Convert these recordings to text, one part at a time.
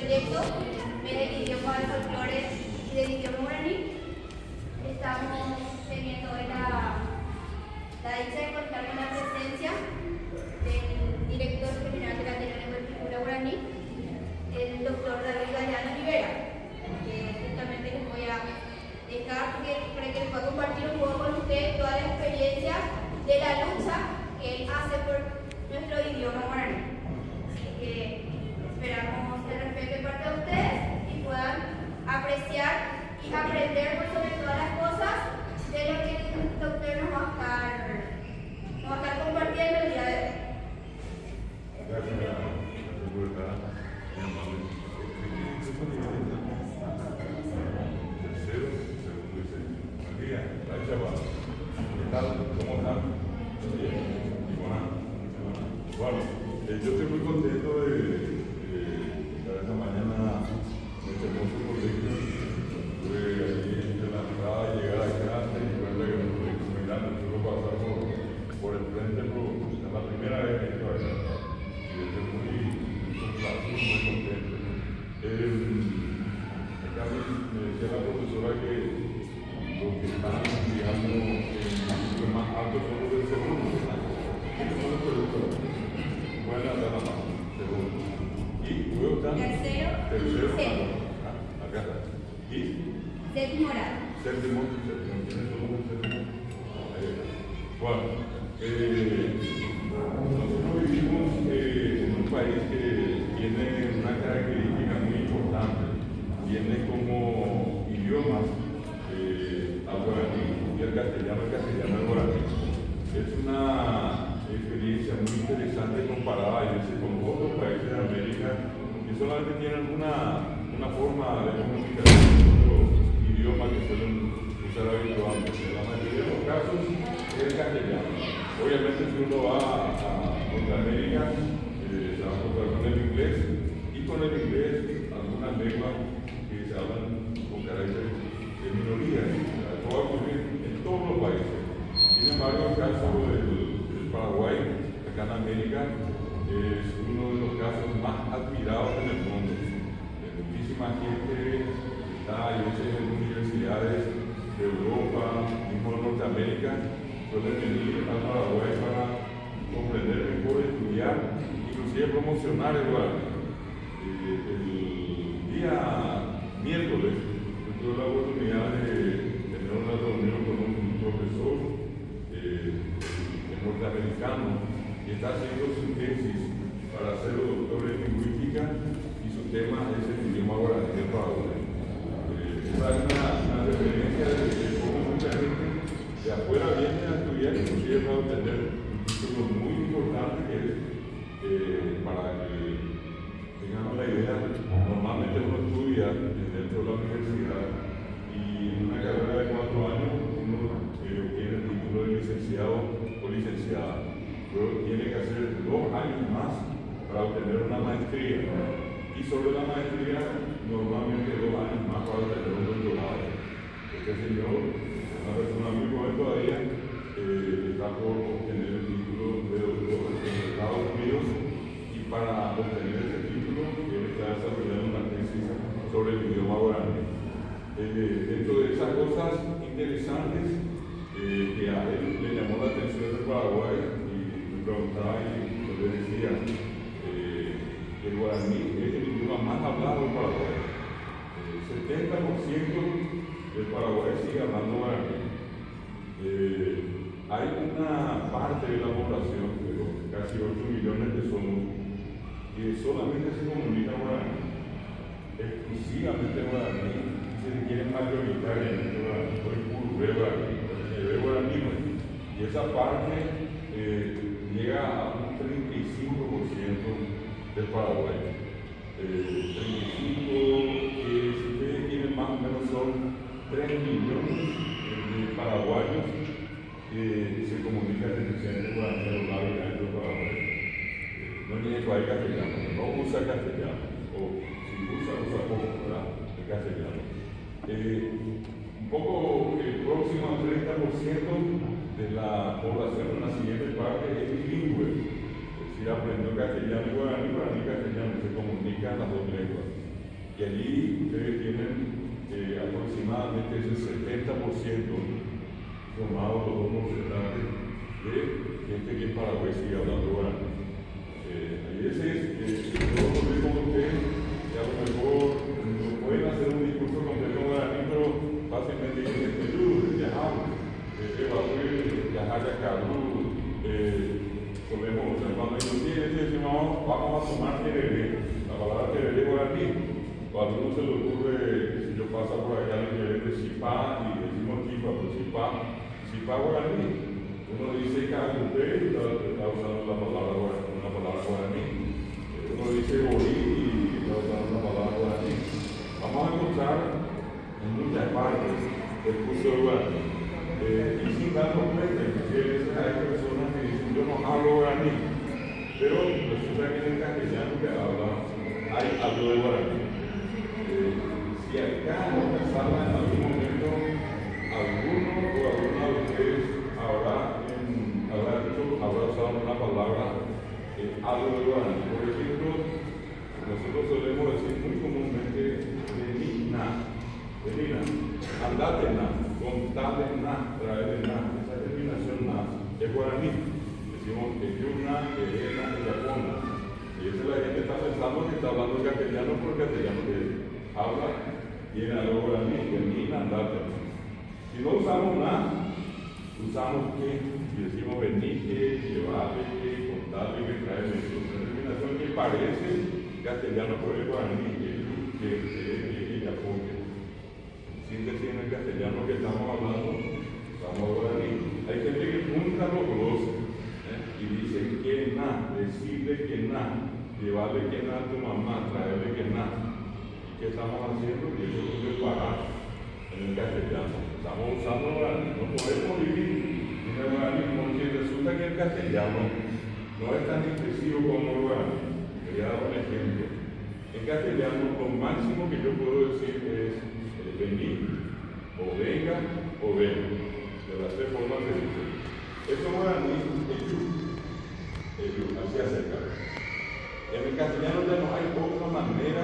proyecto del idioma del folclore y del idioma guaraní. Estamos teniendo hoy la dicha de contar con la presencia del director general de la Ateneo de Cultura Guaraní, el doctor David Galeano Rivera, que justamente les voy a dejar para que les pueda compartir un poco con ustedes toda la experiencia de la lucha que él hace por nuestro idioma guaraní. Así que esperamos el respeto de parte de ustedes y puedan apreciar y aprender sobre todas las cosas de lo que el doctor nos va a estar compartiendo el día de hoy. Gracias. Tercero, segundo y sexto. Buen día, hola chaval. ¿Qué tal? ¿Cómo están? Bien. Bueno, yo estoy muy contento de estar esta mañana en este hermoso proyecto. Estuve aquí en la entrada y llegar acá, me di cuenta que es un proyecto muy grande. Tuve que pasar por el frente, es la primera vez que estoy acá. Y estoy muy complacido, muy contento. Acá me decía la profesora que los que están, digamos, en más alto son los del segundo. ¿Quiénes son los productores? Buena la mano, segundo. Y luego están tercero. Acá está. Y Séptimo grado. Séptimo. ¿Quiénes son los del séptimo? Ahí está. Bueno, nosotros vivimos en un país que tiene una característica muy importante. Tiene como idiomas al guaraní y el castellano al guaraní. Es una experiencia muy interesante comparada a veces con otros países de América que solamente tienen una forma de comunicación, otro idioma que suelen usar habitualmente. En la mayoría de los casos es el castellano. Obviamente si uno va a Norteamérica, se va a encontrar con el inglés y con el inglés algunas lenguas que se hablan con carácter de minoría. Esto va a ocurrir en todos los países. Sin embargo, el caso del Paraguay, acá en América, es uno de los casos más admirados en el mundo. Muchísima gente está a veces en universidades de Europa, mismo de Norteamérica, suelen venir al Paraguay para comprender mejor, estudiar, inclusive promocionar el guaraní. El día miércoles tuve la oportunidad de tener una reunión con un profesor norteamericano que está haciendo su tesis para ser doctor en lingüística y su tema es el idioma guaraní del Paraguay. Esta es una referencia de cómo mucha gente de afuera viene a estudiar y inclusive para obtener un título muy importante que es para que tengan la idea. Normalmente uno estudia dentro de la universidad y en una carrera de 4 años uno obtiene el título de licenciado o licenciada. Luego tiene que hacer 2 años más para obtener una maestría. Y sobre la maestría, normalmente 2 años más para obtener un doctorado. Este señor es una persona muy joven todavía, está por obtener el título de doctor en Estados Unidos y para obtener ese título él está desarrollando una tesis sobre el idioma guaraní. Dentro de esas cosas interesantes que a él le llamó la atención del Paraguay y me preguntaba y yo le decía que el guaraní es el idioma más hablado del Paraguay. El 70% del Paraguay sigue hablando guaraní. Hay una parte de la población, de los casi 8 millones que somos, que solamente se comunica guaraní, exclusivamente guaraní, se requiere mayoritariamente guaraní, por el curubé guaraní, el guaraní, y esa parte llega a un 35% del Paraguay. 35, que si ustedes tienen más o menos son 3 millones de paraguayos que se comunican en el centro guaraní a los lados del Paraguay. No tiene que ir castellano, no usa castellano, o si usa poco, ¿verdad? El castellano. Un poco próximo al 30% de la población en la siguiente parte es bilingüe. Si aprendió castellano y guaraní, guaraní y castellano, se comunican las dos lenguas. Y allí ustedes tienen aproximadamente ese 70% formado por dos porcentajes de gente que en Paraguay sigue hablando guaraní. Y ese es, yo lo veo con ustedes, que a lo mejor no pueden hacer un discurso completo en guaraní, pero fácilmente dicen que viajamos, viajar a Carlos, solemos, cuando ellos decimos vamos a tomar tereré, la palabra tereré guaraní, o a algunos se le ocurre, si yo paso por allá, le de Sipá y decimos Chipa, pues Sipá guaraní. Uno dice Cagupé y está usando una palabra guaraní. Uno dice Borí y está usando una palabra guaraní. Vamos a encontrar en muchas partes el curso de guaraní. Y sin darnos cuenta, que hay personas que dicen yo no hablo guaraní, pero resulta que en el castellano que habla hay algo de guaraní. Si acá en esta sala en algún momento alguno o alguna de ustedes habrá usado una palabra algo de guaraní. Por ejemplo, nosotros solemos decir muy comúnmente venina, andate na, contale na, trae na. Esa terminación na es guaraní. Decimos que yuna, que ena, que yapona. Y eso la gente está pensando que está hablando castellano porque castellano que habla tiene algo guaraní, venina, andate. Si no usamos na, usamos que, y decimos venir, que, llevarle, que, contarle, que traerle. Es una terminación que parece castellano por el guaraní, que yaponque. Sin decir en el castellano que estamos hablando, estamos guaraní. Hay gente que junta los glosas y dice que na, decirle que na, llevarle que na a tu mamá, traerle que na. ¿Y qué estamos haciendo? Y eso es preparar en el castellano. Estamos usando guaraní, no podemos vivir sin el guaraní, porque resulta que el castellano no es tan expresivo como el guaraní. Voy a dar un ejemplo. En castellano, lo máximo que yo puedo decir es venir, o venga, o ven. De las tres formas se dice. Eso guaraní es así acerca. En el castellano ya no hay otra manera,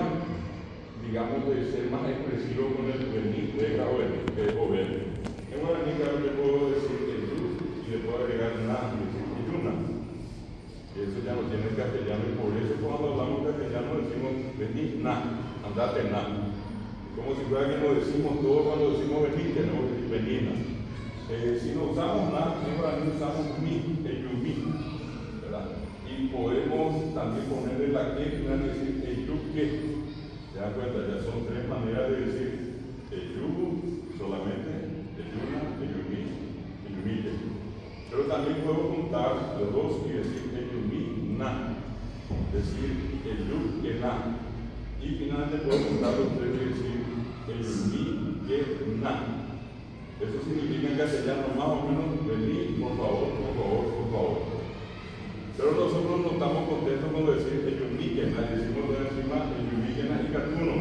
digamos, de ser más expresivo con el venir, venga o ven. En guaraní, claro, le puedo decir y le puedo agregar na, y decir yuna. Y eso ya no tiene el castellano, y por eso cuando hablamos castellano decimos venir na, andate na. Como si fuera que lo decimos todo cuando decimos venir, tenemos que decir venina. Si no usamos na, en guaraní usamos mi, eyumi, ¿verdad? Y podemos también ponerle la que y decir eyuque. ¿Se dan cuenta? Ya son tres maneras de decir eyu solamente, eyuna, eyumite. Pero también puedo juntar los dos y decir eyumi na, decir eyuque na. Y finalmente puedo juntar los tres y decir eyumi que na. Eso significa en castellano más o menos venir, por favor, por favor, por favor. Pero nosotros no estamos contentos con decir eyumi que na, decimos de encima eyumi que na y catuno.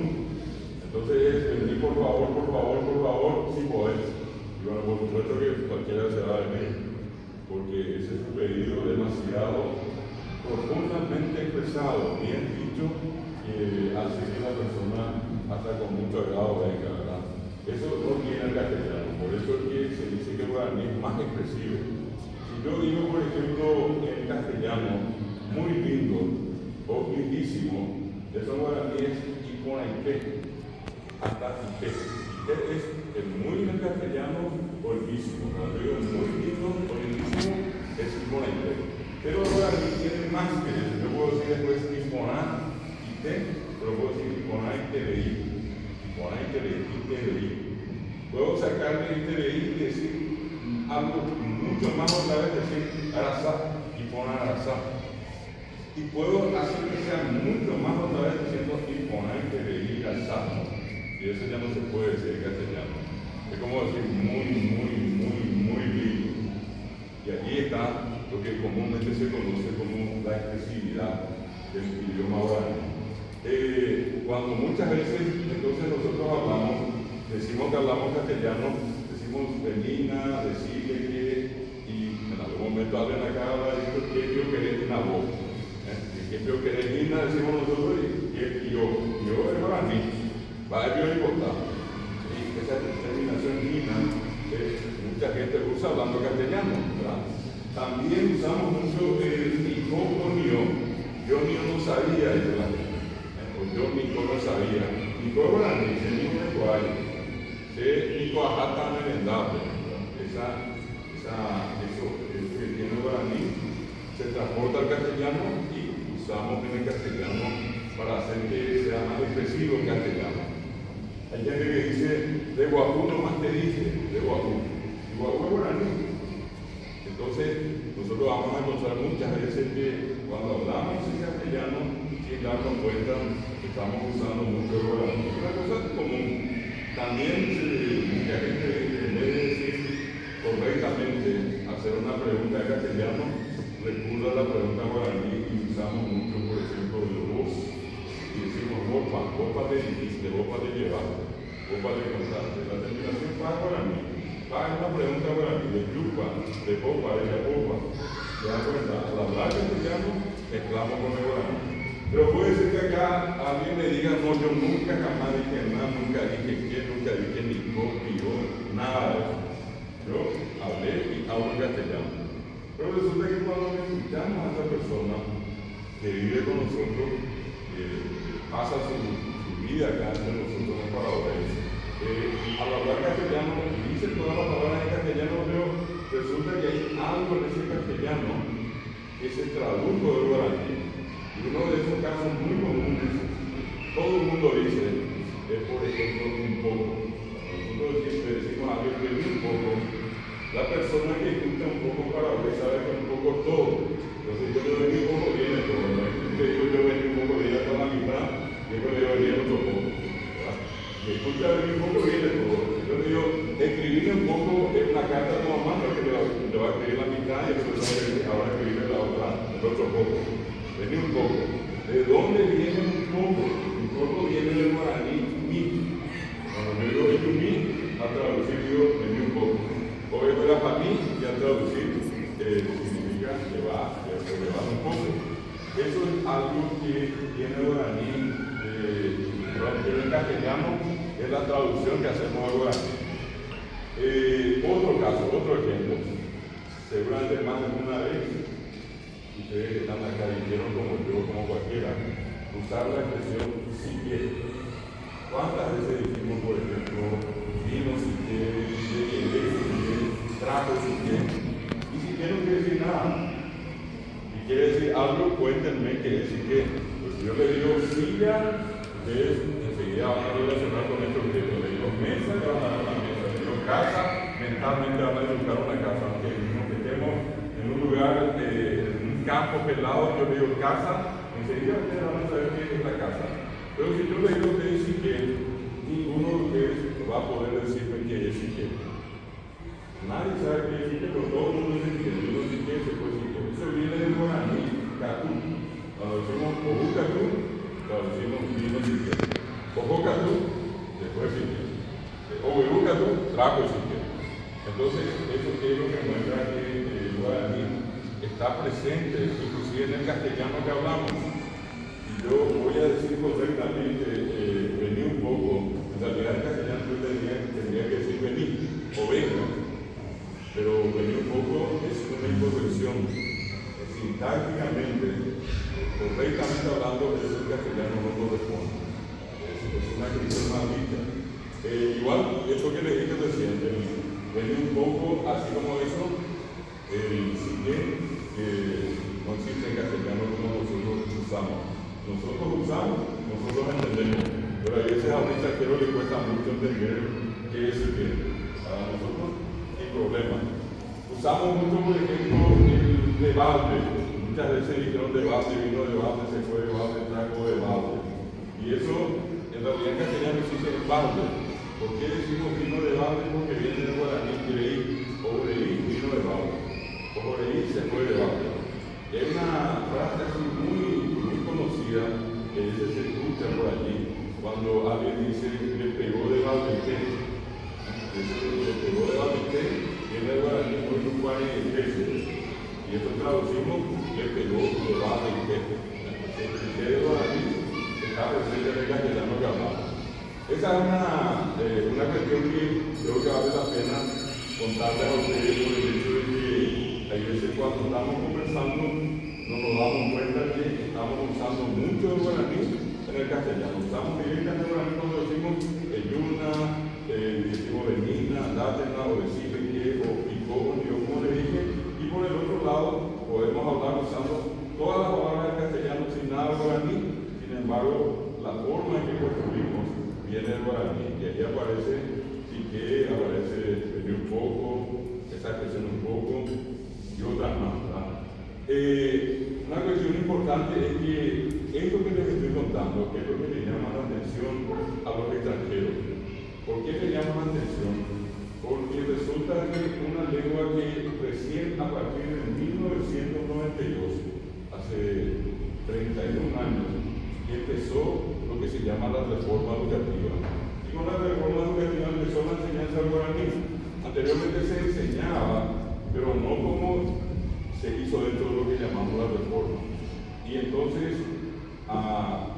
Entonces es venir por favor, si podés. Y bueno, por supuesto que cualquiera se va a venir, porque ese es un pedido demasiado profundamente expresado, bien dicho, que hace que la persona hasta con mucho agrado venga, ¿verdad? Eso no tiene el castellano, por eso es que se dice que el guaraní es más expresivo. Si yo digo, por ejemplo, en castellano, muy lindo o lindísimo, eso guaraní es iconaité, hasta ité. Ité es muy en castellano o lindísimo. Cuando digo muy lindo o lindísimo, es iconaité. Pero el guaraní tiene más que eso. Yo puedo decir después iconá, ité, pero puedo decir iconá y tereí. Puedo sacarle el TDI y decir algo mucho más otra vez, decir arasá y poner arasá. Y puedo hacer que sea mucho más otra vez diciendo y poner TDI arasá. Y eso ya no se puede decir en castellano. Es como decir muy lindo. Y allí está lo que comúnmente se conoce como la expresividad del idioma guaraní. Cuando muchas veces entonces nosotros decimos que hablamos castellano, decimos venina, decirle que, y en algún momento alguien acá habla de esto, que yo querés una voz. Que yo querés nina, decimos nosotros, y yo es guaraní. Va a bien importante. Y esa terminación nina mucha gente usa hablando castellano, ¿verdad? También usamos mucho el nico o nio. Yo no sabía, dice la gente. Yo nico no sabía. Nico es guaraní, se nico de cual. Se nico ajata merendable. Eso que tiene el guaraní se transporta al castellano y usamos en el castellano para hacer que sea más expresivo el castellano. Hay gente que dice, de Guapú nomás te dice, de Guapú. Y Guapú es guaraní. Entonces, nosotros vamos a encontrar muchas veces que cuando hablamos en castellano, sin darnos cuenta, estamos usando mucho el guaraní. Es una cosa común. También mucha gente, en vez de decir correctamente, hacer una pregunta en castellano, recurre a la pregunta guaraní y usamos mucho, por ejemplo, el vos. Y decimos bopa te dijiste, bopa te llevaste, bopa te contaste. La terminación para guaraní. Para es una pregunta guaraní, de yupa, de bopa, de la bopa. ¿Se dan cuenta? Al hablar castellano, exclamo con el guaraní. Pero puede ser que acá alguien me diga, no, yo nunca jamás dije nada, nunca dije qué, nunca dije ni copio, nada de eso. Yo hablé y hablo castellano. Pero resulta que cuando escuchamos a esa persona que vive con nosotros, pasa su vida acá entre nosotros en Paraguay, al hablar castellano, dice todas las palabras en castellano, pero resulta que hay algo en ese castellano que se tradujo del guaraní. Y uno de esos casos muy comunes, todo el mundo dice, por ejemplo, un poco. Nosotros siempre decimos a Dios que un poco. La persona que escucha un poco Paraguay sabe que un poco es todo. Entonces yo le venía un poco bien a todo. ¿No? Te digo yo venía un poco bien hasta la mitad, después le venía otro poco. ¿Verdad? Y escucha venir un poco bien a todo. Yo le digo, escribirme un poco en una carta a tu mamá, no es que le va a escribir la mitad y después ahora escribirme la otra, el otro poco. Venía un poco. ¿De dónde viene un poco? Un poco viene del guaraní mi. Cuando me digo mi, a traducir digo venía un poco. O era para mí, y a traducir significa llevar un poco. Eso es algo que tiene el guaraní, pero en castellano es la traducción que hacemos al guaraní. Otro caso, otro ejemplo. Seguramente más de una vez, ustedes que están acá dijeron como yo, como cualquiera, usar la expresión si quiere. ¿Cuántas veces dijimos, por ejemplo, vino si quiere, trajo si quiere? Y si quiere no quiere decir nada. Y quiere decir algo, cuéntenme qué es si quiere. Pues si yo le digo silla, ustedes enseguida van a relacionar con esto que le digo mesa, le van a dar una mesa. Le digo casa, mentalmente van a buscar una casa. Aunque nos metemos en un lugar, en un campo pelado, yo le digo casa, enseguida ustedes van a saber qué es la casa. Pero si yo le digo a ustedes si quiere, ninguno de ustedes va a poder decirme qué es si quiere. Nadie sabe qué es si quiere, pero todo el mundo dice que uno si quiere se puede si quiere. Eso viene del guaraní, catú. Cuando decimos ojú catú, traducimos vino si quiere. Ojo catú, después si quiere. Ojú catú, trajo si quiere. Entonces, eso es lo que muestra que el guaraní está presente, inclusive en el castellano que hablamos. Yo voy a decir correctamente, vení un poco, en realidad en castellano yo tendría que decir vení o venga, pero vení un poco es una incorrección. Sintácticamente, correctamente hablando, eso en castellano no corresponde. Es una expresión mal dicha. Igual, eso que le dije recién, vení un poco, así como eso, el sí que no existe en castellano como nosotros usamos. Nosotros usamos, nosotros entendemos, pero a veces a un extranjero le cuesta mucho entender qué es el que para nosotros hay problema. Usamos mucho, por ejemplo, el de balde. Muchas veces dijeron de balde, vino de balde, se fue de balde, trajo de balde. Y eso, en realidad en castellano existe el balde. ¿Por qué decimos vino de balde? Porque viene del guaraní creí, o breí, vino de balde. O breí, se fue de balde. Es una frase así muy conocida, que se escucha por allí, cuando alguien dice le pegó de balde, le pegó de balde, viene el guaraní muy lugar en y esto traducimos, le pegó de balde. El guaraní está presente en el castellano que hablamos. Es esa es una cuestión que creo que vale la pena contarles a ustedes por el hecho de que hay veces cuando estamos conversando no nos damos cuenta que estamos usando mucho el guaraní en el castellano. Usamos directamente el guaraní cuando decimos yuna, decimos de mina, dátena o decirle que o picó o yo como le dije. Y por el otro lado podemos hablar usando todas las palabras del castellano sin nada de guaraní. Sin embargo, la forma en que construimos viene del guaraní. Y ahí aparece sí que aparece un poco, esa expresión un poco y otras más. Una cuestión importante es que esto que les estoy contando, que es lo que le llama la atención a los extranjeros. ¿Por qué le llama la atención? Porque resulta que una lengua que recién a partir de 1992, hace 31 años, empezó lo que se llama la reforma educativa. Y con la reforma educativa empezó la enseñanza del guaraní. Anteriormente se enseñaba, pero no como se hizo dentro de lo que llamamos la reforma. Y entonces,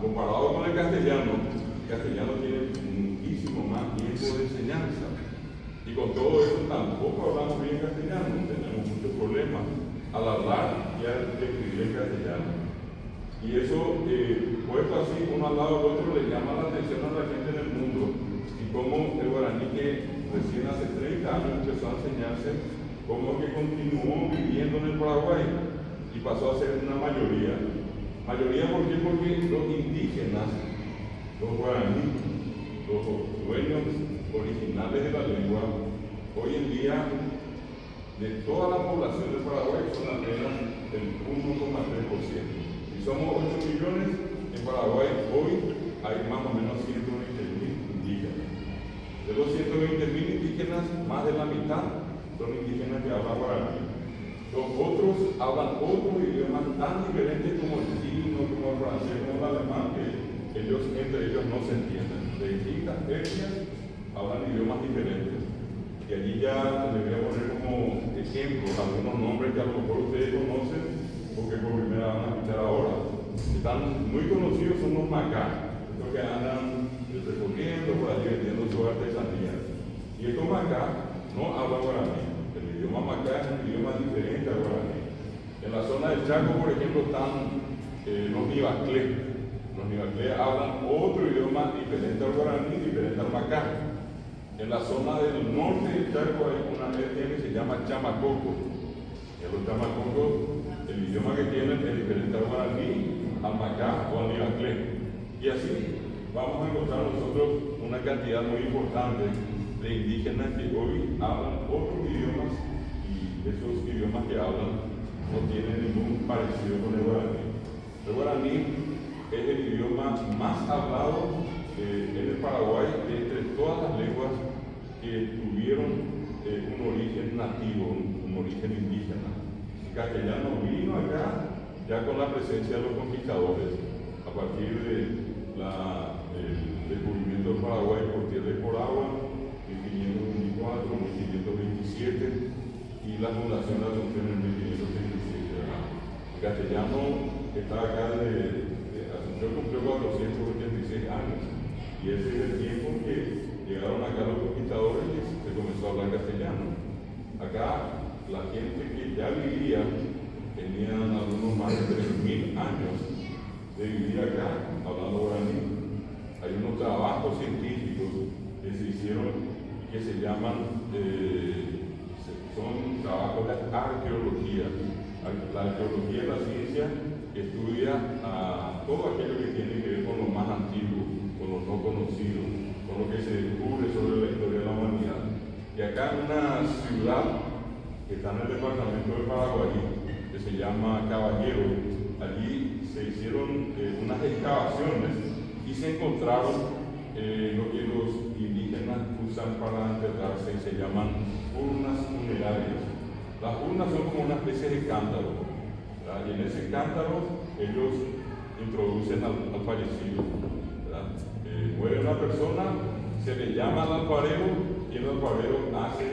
comparado con el castellano tiene muchísimo más tiempo de enseñanza. Y con todo eso tampoco hablamos bien castellano, tenemos muchos problemas al hablar y al escribir en castellano. Y eso, puesto así uno al lado del otro, le llama la atención a la gente en el mundo. Y como el guaraní que recién hace 30 años empezó a enseñarse, como que continuó viviendo en el Paraguay y pasó a ser una mayoría. Mayoría, ¿por qué? Porque los indígenas, los guaraní, los dueños originales de la lengua, hoy en día, de toda la población del Paraguay, son apenas el 1,3%. Si somos 8 millones, en Paraguay hoy hay más o menos 120.000 indígenas. De los 120.000 indígenas, más de la mitad son indígenas que hablan guaraní. Los otros hablan otros idiomas tan diferentes como el chino, como el francés, como el alemán, que ellos entre ellos no se entienden. De distintas etnias hablan idiomas diferentes. Y allí ya les voy a poner como ejemplos algunos nombres que a lo mejor ustedes conocen porque por primera van a escuchar ahora. Están muy conocidos, son los macá, estos que andan recorriendo por allí vendiendo su artesanía. Y estos macá no hablan guaraní. El idioma macá es un idioma diferente al guaraní. En la zona del Chaco, por ejemplo, están los nivaclé. Los nivaclé hablan otro idioma diferente al guaraní, diferente al macá. En la zona del norte del Chaco hay una etnia que se llama chamacoco. En los chamacocos, el idioma que tienen es diferente al guaraní, al macá o al nivaclé. Y así vamos a encontrar nosotros una cantidad muy importante de indígenas que hoy hablan otros idiomas y esos idiomas que hablan no tienen ningún parecido con el guaraní. El guaraní es el idioma más hablado en el Paraguay entre todas las lenguas que tuvieron un origen nativo, un origen indígena. El castellano vino acá ya con la presencia de los conquistadores a partir del descubrimiento del Paraguay por tierra y por agua, 1524, 1527 y la fundación de Asunción en 1537. El castellano está acá de Asunción, cumplió 486 años y ese es el tiempo que llegaron acá los conquistadores y se comenzó a hablar castellano. Acá la gente que ya vivía tenían algunos más de 3.000 años de vivir acá hablando guaraní. Hay unos trabajos científicos que se hicieron y que se llaman, son trabajos de arqueología. La arqueología es la ciencia que estudia todo aquello que tiene que ver con lo más antiguo, con lo no conocido, con lo que se descubre sobre la historia de la humanidad. Y acá en una ciudad que está en el departamento de Paraguay, que se llama Caballero, allí se hicieron unas excavaciones y se encontraron lo que los indígenas usan para enterrarse, se llaman urnas funerarias. Las urnas son como una especie de cántaro, ¿verdad? Y en ese cántaro ellos introducen al fallecido. Muere una persona, se le llama al alfarero y el alfarero hace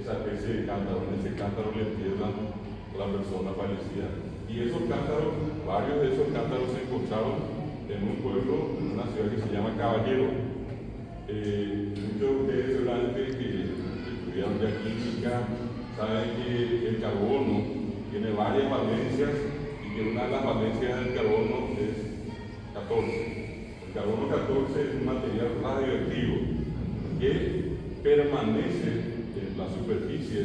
esa especie de cántaro. En ese cántaro le entierran a la persona fallecida. Y esos cántaros, varios de esos cántaros se encontraron en un pueblo, en una ciudad que se llama Caballero. Muchos de ustedes seguramente que estudiaron ya química saben que el carbono tiene varias valencias y que una de las valencias del carbono es 14. El carbono 14 es un material radioactivo que permanece en la superficie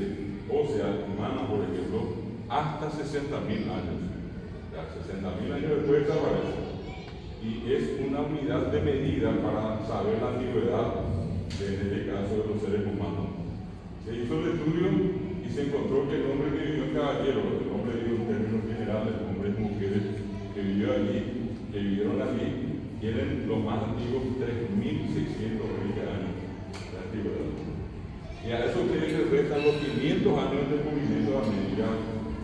ósea humana, por ejemplo, hasta 60.000 años. O sea, 60.000 años después desaparece. Y es una unidad de medida para saber la antigüedad, en este caso, de los seres humanos. Se hizo el estudio y se encontró que el hombre que vivió en Caballero, el hombre digo en términos generales, hombres y mujeres que vivieron allí, tienen los más antiguos 3.620 años de antigüedad. Y a eso ustedes les restan los 500 años de descubrimiento de América,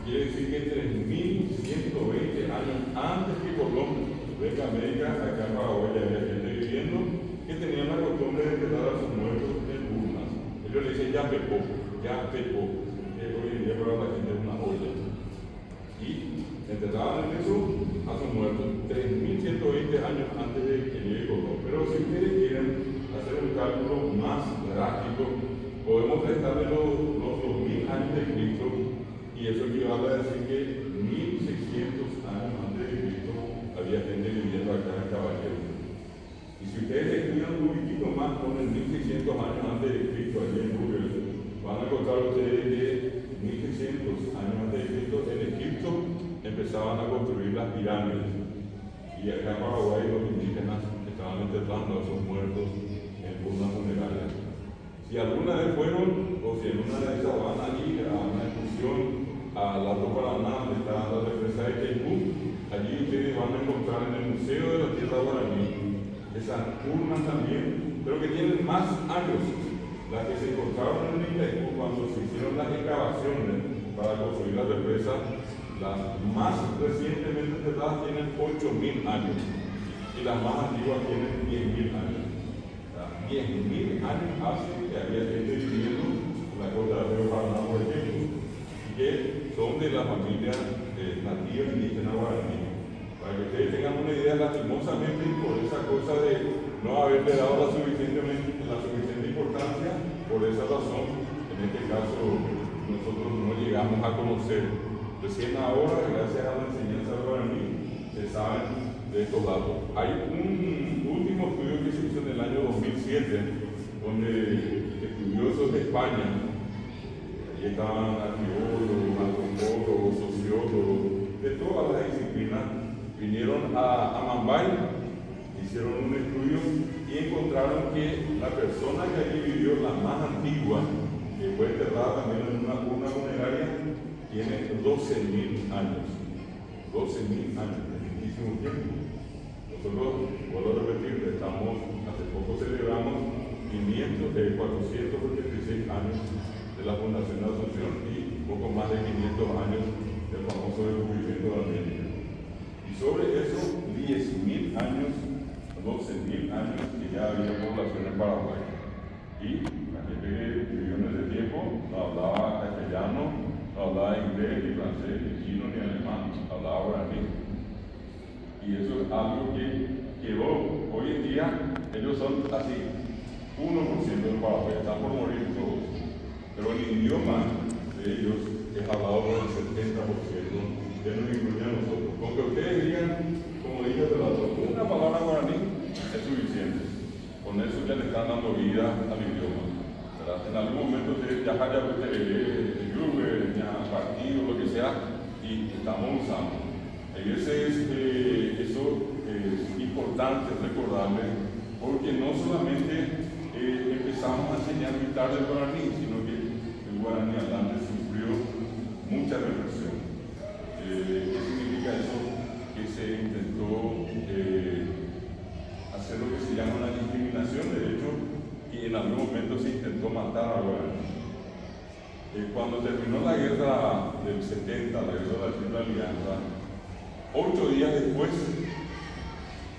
quiere decir que 3.120 años antes que Colón venga a América, acá en Paraguay había gente viviendo que tenían la costumbre de enterrar a sus muertos en urnas. Ellos le dicen ya pepó, que hoy en día para la gente es una olla. Y enterraban en eso a sus muertos 3.120 años antes de que llegue Colón. Pero si ustedes quieren hacer un cálculo más drástico, podemos restarle los 2.000 años de Cristo, y eso equivale a decir que 1.600 años antes de Cristo había gente viviendo acá en Caballero. Y si ustedes estudian un poquitito más con el 1.600 años antes de Cristo allí en Google, van a encontrar ustedes que 1.600 años antes de Cristo en Egipto empezaban a construir las pirámides. Y acá en Paraguay los indígenas estaban enterrando a sus muertos en urnas funerarias. Si alguna vez fueron, o si en una de esas van a ir a una excursión al Alto Paraná, donde está la represa de Queipú, allí ustedes van a encontrar en el Museo de la Tierra Guaraní esas urnas también, pero que tienen más años. Las que se encontraron en el Queipú cuando se hicieron las excavaciones para construir la represa, las más recientemente enterradas tienen 8.000 años y las más antiguas tienen 10.000 años. 10.000 años hace que había gente viviendo en la costa del río Paraná, por ejemplo, y que son de la familia nativa indígena guaraní. Para que ustedes tengan una idea, lastimosamente, por esa cosa de no haberle dado la suficiente importancia, por esa razón, en este caso, nosotros no llegamos a conocer. Recién ahora, gracias a la enseñanza del guaraní, se saben de estos datos. Hay un último estudio que se hizo en el año 2007, donde estudiosos de España, ahí estaban arqueólogos, antropólogos, sociólogos, de todas las disciplinas, vinieron a Mambay, hicieron un estudio y encontraron que la persona que allí vivió, la más antigua, que fue enterrada también en una urna funeraria, tiene 12.000 años. 12.000 años, es muchísimo tiempo. Nosotros, vuelvo a repetir, hace poco celebramos 486 años de la Fundación de Asunción y poco más de 500 años del famoso descubrimiento de América. Y sobre eso, 10.000 años, 12.000 años que ya había población en Paraguay. Y la gente que vivió en ese tiempo no hablaba castellano, no hablaba inglés, ni francés, ni chino, ni alemán, hablaba guaraní. Y eso es algo que quedó. Hoy en día, ellos son así, 1% del Paraguay, están por morir todos. Pero el idioma de ellos es hablado por el 70%, que nos incluye a nosotros. Con que ustedes digan, como dije hace rato, una palabra guaraní es suficiente. Con eso ya le están dando vida al idioma. ¿Verdad? En algún momento ustedes ya hayan Uber, ya partido, lo que sea, y estamos usando. A veces eso es importante recordarle, porque no solamente empezamos a enseñar muy tarde el guaraní, sino que el guaraní hablante sufrió mucha represión. ¿Qué significa eso? Que se intentó hacer lo que se llama una discriminación, de hecho, y en algún momento se intentó matar al guaraní. Cuando terminó la guerra del 70, la guerra de la Triple Alianza, 8 días después,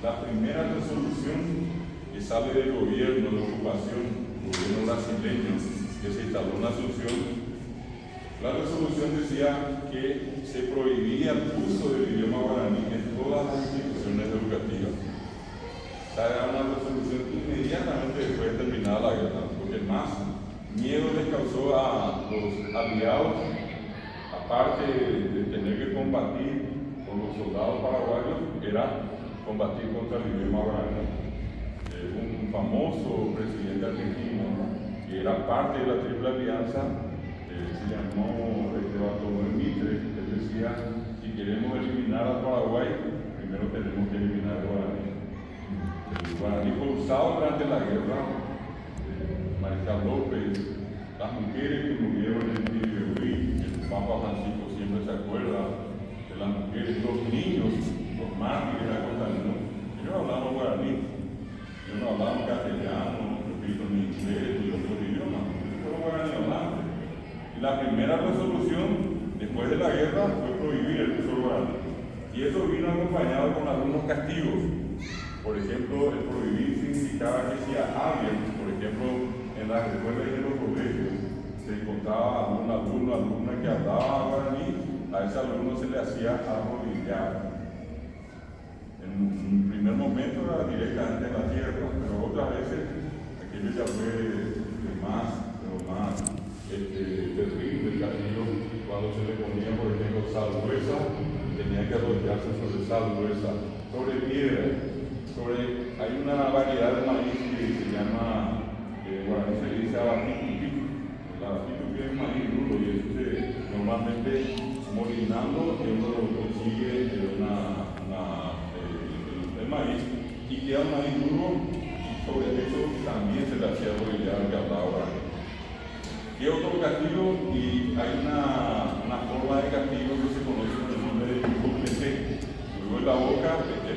la primera resolución que sale del gobierno de ocupación, gobierno brasileño, que se instaló en Asunción, la resolución decía que se prohibía el uso del idioma guaraní en todas las instituciones educativas. O sea, era una resolución inmediatamente después de la guerra, porque más miedo les causó a los aliados, aparte de tener que combatir con los soldados paraguayos, era combatir contra el idioma guaraní. Un famoso presidente argentino que era parte de la Triple Alianza, se llamó Bartolomé Mitre. Él decía: si queremos eliminar a Paraguay, primero tenemos que eliminar el guaraní. El guaraní fue usado durante la guerra. Mariscal López, las mujeres que murieron en Tiribebuí, el Papa Francisco siempre se acuerda de las mujeres, los niños, los mártires de la Costa del Norte. Ellos hablaban guaraní, ellos no hablaban castellano, repito, ni inglés, ni otros idiomas, pero guaraní hablante. Y la primera resolución después de la guerra fue prohibir el uso del guaraní. Y eso vino acompañado con algunos castigos. Por ejemplo, el prohibir significaba que si a alguien, por ejemplo, en las escuelas y en los colegios, se encontraba algún alumno o alumna que hablaba guaraní, a ese alumno se le hacía arrodillar. En un primer momento era directamente en la tierra, pero otras veces aquello ya fue más terrible el castigo, cuando se le ponía, por ejemplo, sal gruesa, tenía que arrodillarse sobre sal gruesa, sobre piedra. Hay una variedad de maíz que se llama, guaraní se le dice abatitupi. El abatitupi es maíz duro y eso normalmente molinando uno lo consigue el maíz y queda un maíz duro, y sobre eso también se le hacía arrodillar al que hablaba guaraní. ¿Qué otro castigo? Y hay una forma de castigo que se conoce con el nombre de yucupete. Luego en la boca es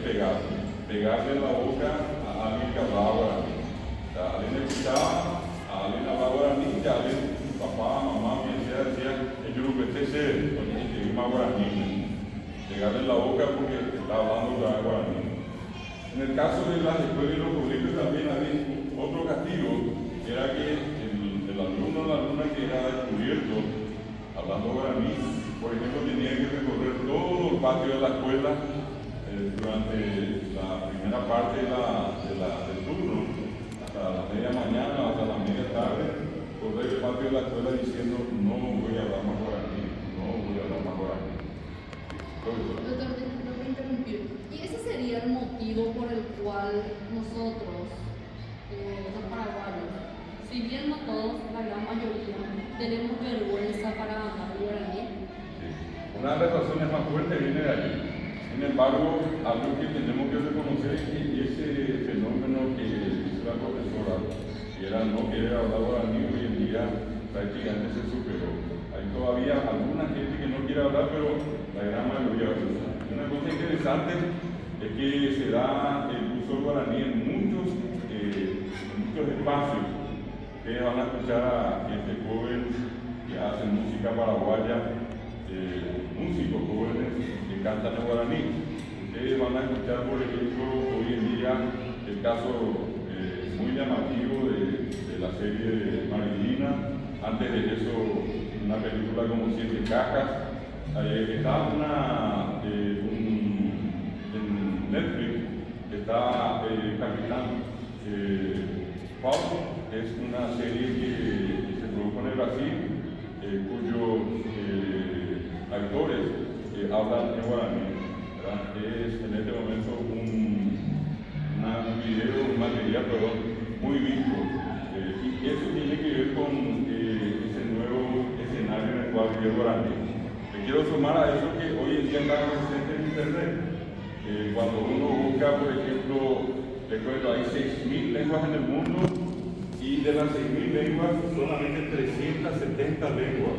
pegarle en la boca a alguien que hablaba guaraní. O sea, alguien escuchaba, a alguien hablaba guaraní, y a alguien, papá, mamá, quien sea, decía, el yucupete es el idioma guaraní. Pegarle en la boca porque está hablando guaraní. En el caso de las escuelas y los colegios también había otro castigo, que era que el alumno o la alumna que era descubierto hablando guaraní, por ejemplo, tenía que recorrer todo el patio de la escuela durante la primera parte del turno, hasta la media mañana, hasta la media tarde, correr el patio de la escuela diciendo: no voy a hablar más guaraní, no voy a hablar más guaraní. Doctor, no voy a interrumpir. ¿Y ese sería el motivo por el cual nosotros, los paraguayos, si bien no todos, la gran mayoría, tenemos vergüenza para hablar guaraní? Una de las razones más fuertes viene de allí. Sin embargo, algo que tenemos que reconocer es que ese fenómeno que hizo la profesora, que era no querer hablar guaraní, hoy en día prácticamente se superó. Hay todavía alguna gente que no quiere hablar, pero la gran mayoría usa. Una cosa interesante es que se da el uso del guaraní en muchos espacios. Ustedes van a escuchar a gente joven que hace música paraguaya, músicos jóvenes que cantan en guaraní. Ustedes van a escuchar, por ejemplo, hoy en día el caso muy llamativo de la serie de Marilina. Antes de eso, una película como Siete Cajas. Está en Netflix, está Capitán Paulo. Es una serie que se produjo en el Brasil, cuyos actores hablan en guaraní. Es en este momento un material muy visto. Y eso tiene que ver con ese nuevo escenario en el cual vive el guaraní. Le quiero sumar a eso que hoy en día está presente en Internet. Cuando uno busca, por ejemplo, recuerdo, hay 6.000 lenguas en el mundo, y de las 6.000 lenguas, solamente 370 lenguas,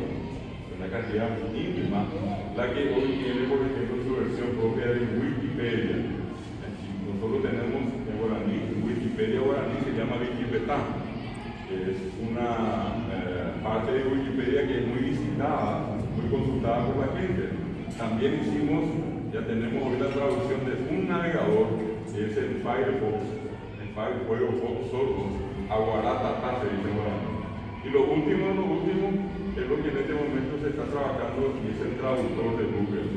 una cantidad ínfima, la que hoy tiene, por ejemplo, su versión propia de Wikipedia. Nosotros tenemos en guaraní, Wikipedia guaraní se llama Wikipetá, que es una parte de Wikipedia que es muy visitada, muy consultada por la gente. También ya tenemos hoy la traducción de un navegador, que es el Firefox, Aguaratata se dice guaraní. Y lo último es lo que en este momento se está trabajando, y es el traductor de Google,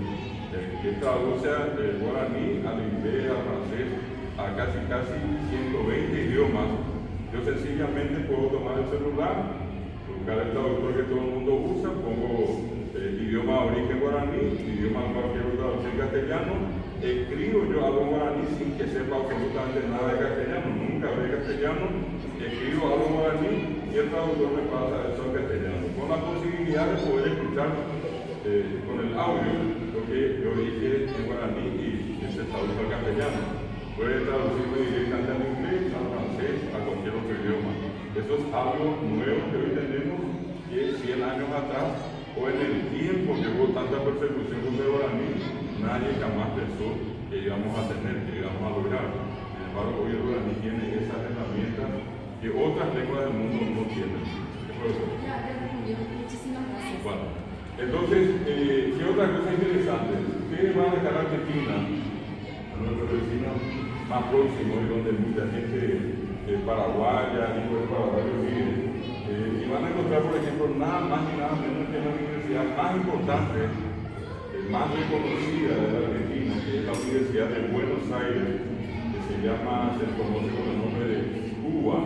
que traduce el guaraní al inglés, al francés, a casi 120 idiomas. Yo sencillamente sencillamente puedo tomar el celular, buscar el traductor que todo el mundo usa, pongo idioma de origen guaraní, idioma de cualquier otra opción castellano, escribo yo algo en guaraní sin que sepa absolutamente nada de castellano, nunca hablé castellano, escribo algo en guaraní y el traductor me pasa eso en castellano, con la posibilidad de poder escuchar con el audio lo que yo dije en guaraní y se traduce al castellano. Puede traducirme directamente al inglés, al francés, a cualquier otro idioma. Eso es algo nuevo que hoy tenemos, que 100 años atrás o en el tiempo que hubo tanta persecución contra el guaraní, nadie jamás pensó que íbamos a tener, que íbamos a lograr. Sin embargo, hoy el guaraní tiene esas herramientas que otras lenguas del mundo no tienen. ¿Qué fue eso? Ya respondió. Muchísimas gracias. Bueno, entonces, ¿qué otra cosa interesante? Ustedes van a dejar a Argentina, a nuestros vecinos más próximos, y donde mucha gente paraguaya, hijos de paraguayos viven, y van a encontrar, por ejemplo, nada más ni nada menos que la universidad más importante, más reconocida de la Argentina, que es la Universidad de Buenos Aires, que se conoce con el nombre de UBA,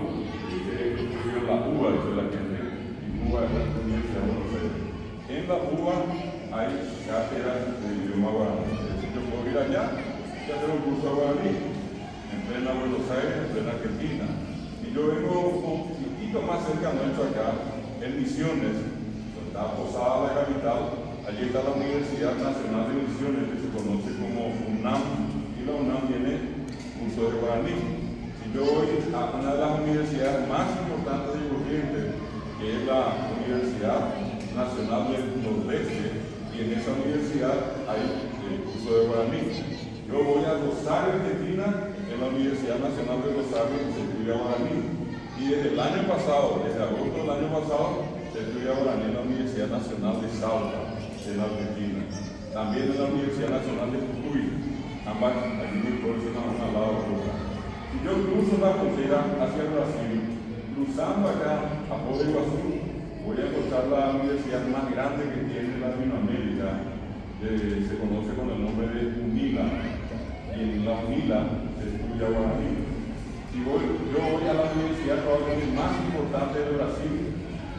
que se escribió la UBA, dice la gente, y UBA es la Universidad de Buenos Aires. En la UBA hay cátedras de idioma guaraní, es decir, yo puedo ir allá y hacer un curso de guaraní, en plena Buenos Aires, en plena Argentina. Y yo vengo un poquito más cerca nuestro acá, en Misiones, donde está Posada, la capital. Allí está la Universidad Nacional de Misiones, que se conoce como UNAM, y la UNAM tiene curso de guaraní. Si yo voy a una de las universidades más importantes de Corrientes, que es la Universidad Nacional del Nordeste, y en esa universidad hay curso de guaraní. Yo voy a Rosario, Argentina, en la Universidad Nacional de Rosario, que se estudia guaraní. Y desde el año pasado, desde agosto del año pasado, se estudia guaraní en la Universidad Nacional de Salta, en Argentina. También en la Universidad Nacional de Jujuy, ambas aquí muy próximas una al lado de otra. Si yo cruzo la frontera hacia el Brasil, cruzando acá a Foz de Iguazú, voy a encontrar la universidad más grande que tiene Latinoamérica, se conoce con el nombre de UNILA, y en la UNILA se estudia guaraní. Yo voy a la universidad probablemente más importante de Brasil,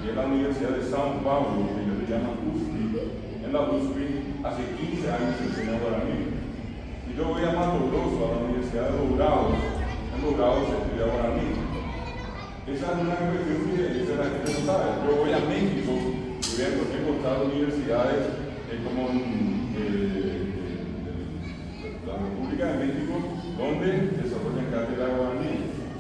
que es la Universidad de São Paulo, que ellos le llaman USP. En la USP hace 15 años se enseña guaraní. Si yo voy a Mato Grosso, a la Universidad de Dourados, en Dourados se estudia guaraní. Esa es una cuestión que la gente no sabe. Yo voy a México y voy a encontrar universidades como la República de México, donde desarrollan cátedra de guaraní.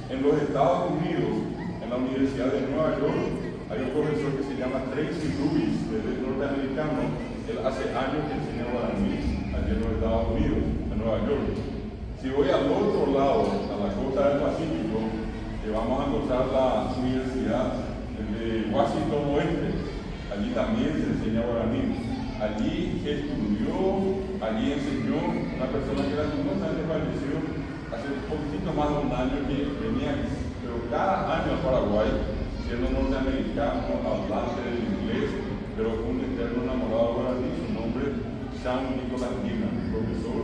En los Estados Unidos, en la Universidad de Nueva York, hay un profesor que se llama Tracy Lewis, que es norteamericano. Él hace años que enseña guaraní allí en los Estados Unidos, en Nueva York. Si voy al otro lado, a la costa del Pacífico, vamos a encontrar la Universidad de Washington Oeste. Allí también se enseña guaraní. Allí estudió, allí enseñó una persona que lastimosamente falleció hace un poquitito más de un año, que venía, pero cada año a Paraguay, siendo norteamericano, hablante del inglés, pero un eterno enamorado de guaraní. Su nombre es Jean Nicolás Guina, profesor,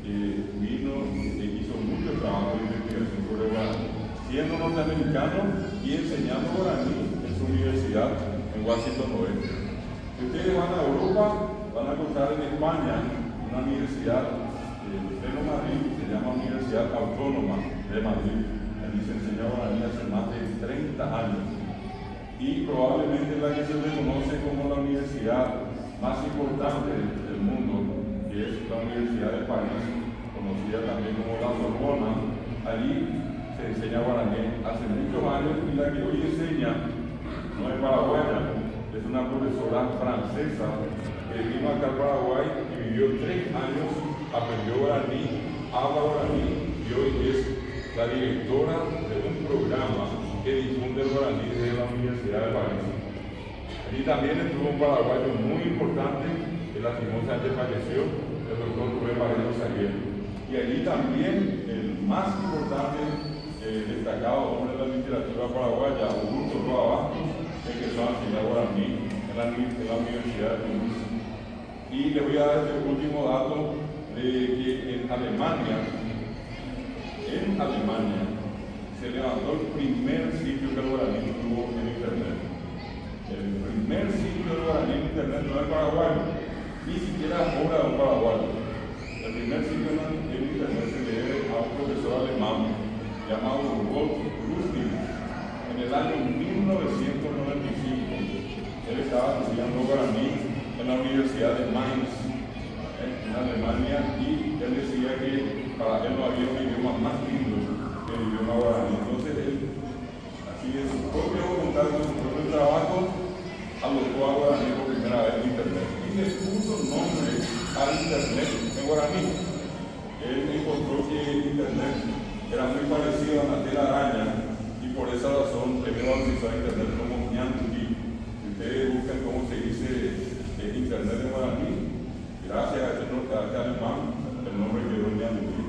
vino e hizo mucho trabajo de investigación sobre guaraní, siendo norteamericano y enseñando guaraní en su universidad en Washington Oeste. Si ustedes van a Europa, van a encontrar en España una universidad de Madrid, que se llama Universidad Autónoma de Madrid. Allí se enseña guaraní hace más de 30 años. Y probablemente la que se le conoce como la universidad más importante del mundo, que es la Universidad de París, conocida también como la Sorbona. Allí se enseña guaraní hace muchos años, y la que hoy enseña no es paraguaya, es una profesora francesa que vino acá al Paraguay y vivió 3 años, aprendió guaraní, habla guaraní, y hoy es la directora de un programa que difunde el guaraní desde la Universidad de París. Allí también estuvo un paraguayo muy importante que lastimosamente falleció, el doctor Rubén Barreto Zaguer. Y allí también el más importante destacado hombre de la literatura paraguaya, Augusto Roa Bastos, empezó a enseñar guaraní en la Universidad de Toulouse. Y les voy a dar este último dato de que en Alemania se levantó el primer sitio que el llamado Walt Rudin en el año 1995. Él estaba estudiando guaraní en la Universidad de Mainz, en Alemania, y él decía que para él no había un idioma más lindo que el idioma guaraní. Entonces él, así de su propia voluntad, de su propio trabajo, alojó a guaraní por primera vez en Internet y le puso nombre al Internet en guaraní. Él encontró que Internet era muy parecido a una telaraña y por esa razón le bautizó a Internet como Ñantuki. Si ustedes buscan cómo se dice Internet en guaraní, gracias a este alemán, el nombre quedó Ñantuki.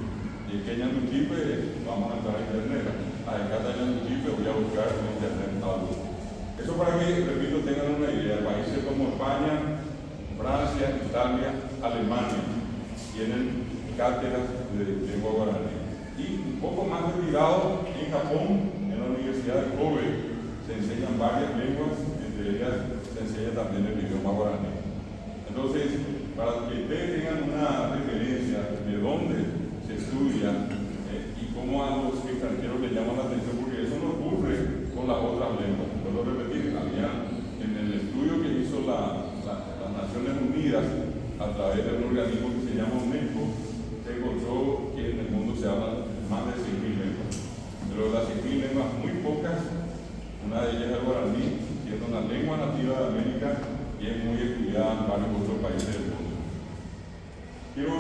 Y es que Ñantuki, pues, vamos a entrar a Internet. Acá está Ñantuki, voy a buscar en Internet algo. Eso para que, repito, tengan una idea. Países como España, Francia, Italia, Alemania tienen cátedras de lengua guaraní. Y un poco más retirado, en Japón, en la Universidad de Kobe, se enseñan varias lenguas, entre ellas se enseña también el idioma guaraní. Entonces, para que ustedes tengan una referencia de dónde se estudia y cómo a los extranjeros les llama la atención, porque eso no ocurre con las otras lenguas. Puedo repetir, en el estudio que hizo las Naciones Unidas a través de un organismo que se llama UNESCO, se encontró que en el mundo se hablan más de 6.000 lenguas. Pero de las 6.000 lenguas, muy pocas, una de ellas es el guaraní, siendo una lengua nativa de América y es muy estudiada en varios otros países del mundo. Quiero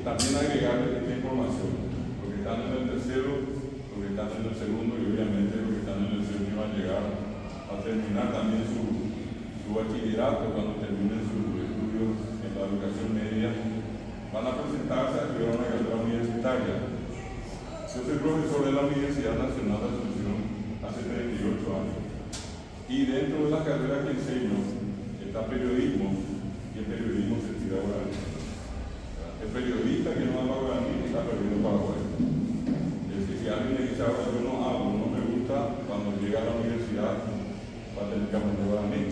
también agregarles esta información. Los que están en el tercero, los que están en el segundo y obviamente los que están en el séptimo van a llegar a terminar también su bachillerato cuando terminen sus estudios en la educación media, van a presentarse a estudiar una carrera universitaria. Yo soy profesor de la Universidad Nacional de Asunción hace 38 años y dentro de la carrera que enseño está periodismo y el periodismo se tira guaraní. El periodista que no habla guaraní está perdiendo Paraguay. Es decir, si alguien le dice ahora yo no hablo, no me gusta, cuando llega a la universidad va a tener que aprender guaraní.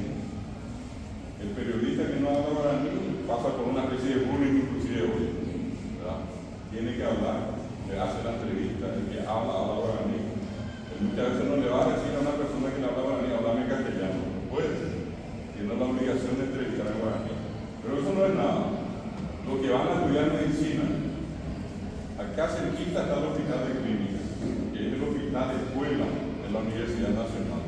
El periodista que no habla guaraní pasa por una especie de bullying inclusive hoy, ¿verdad? Tiene que hablar, le hace la entrevista, el que habla guaraní. Muchas veces no le va a decir a una persona que le habla guaraní, háblame castellano, no puede, tiene la obligación de entrevistar en guaraní. Pero eso no es nada. Los que van a estudiar medicina, acá cerquita está el hospital de clínica, que es el hospital de escuela de la Universidad Nacional.